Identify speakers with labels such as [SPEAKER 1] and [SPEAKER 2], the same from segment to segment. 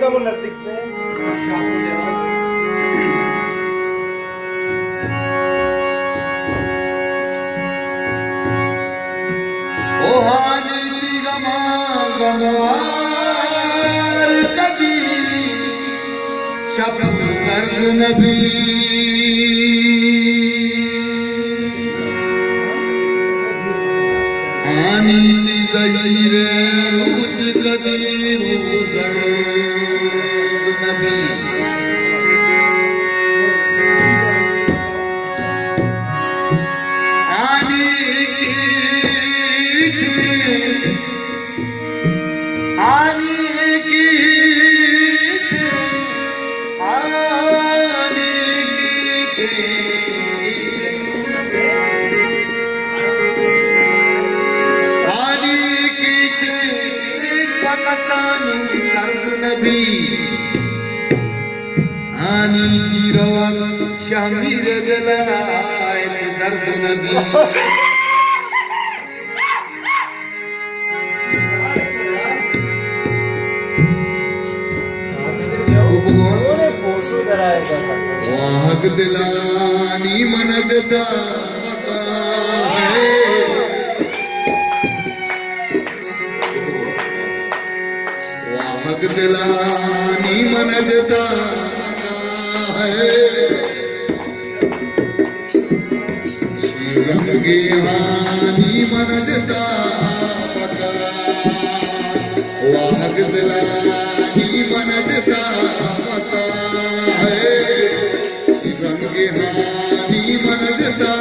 [SPEAKER 1] का वो नजदीक में
[SPEAKER 2] गंवार कदी शब्द दर्द नबी आनी ती जहीर ऊंच कदी रूजर नबी आनी की आनी की रवा शामीर जलाए दर्द नबी वाहक दिलानी मनजदा है वाहक दिलानी मनजदा है श्रीरंग के हानी मनजदा वाहक दिलानी मनजदा रंगे हानी मनजदा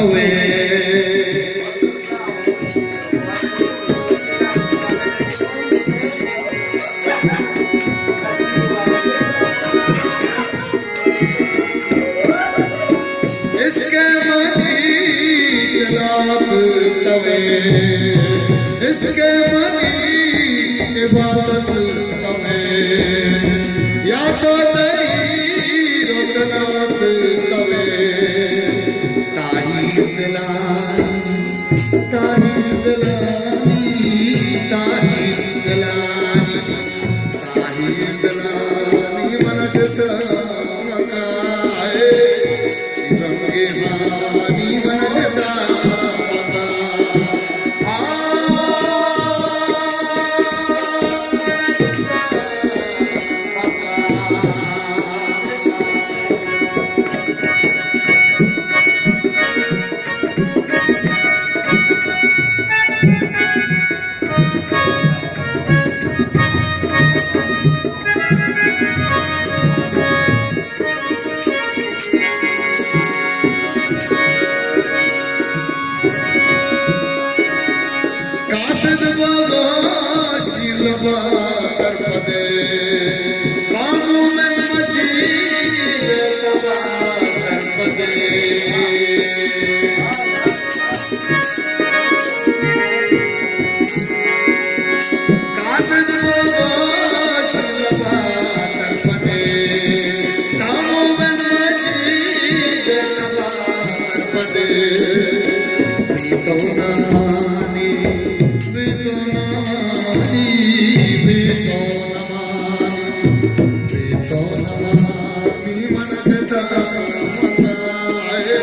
[SPEAKER 2] तवे इसके मनी तिलावत तवे इसके मनी इबादत तवे या तो तेरी रोतनवत तवे ताई दिलानी ताई दिलानी ताई दिलानी ताई दिलानी मन जैसा मकाए रंगे हानी मन जदा कासिद बाबा शीलबा सरपदे कानू में मजीद तबा सरपदे कासिद बाबा शीलबा सरपदे कानू में मजीद तबा सरपदे बेतौनानी बेतौनानी बेतौनानी मन जदा मताए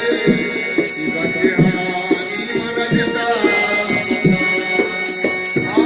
[SPEAKER 2] शिवा के हानी मन जदा Oh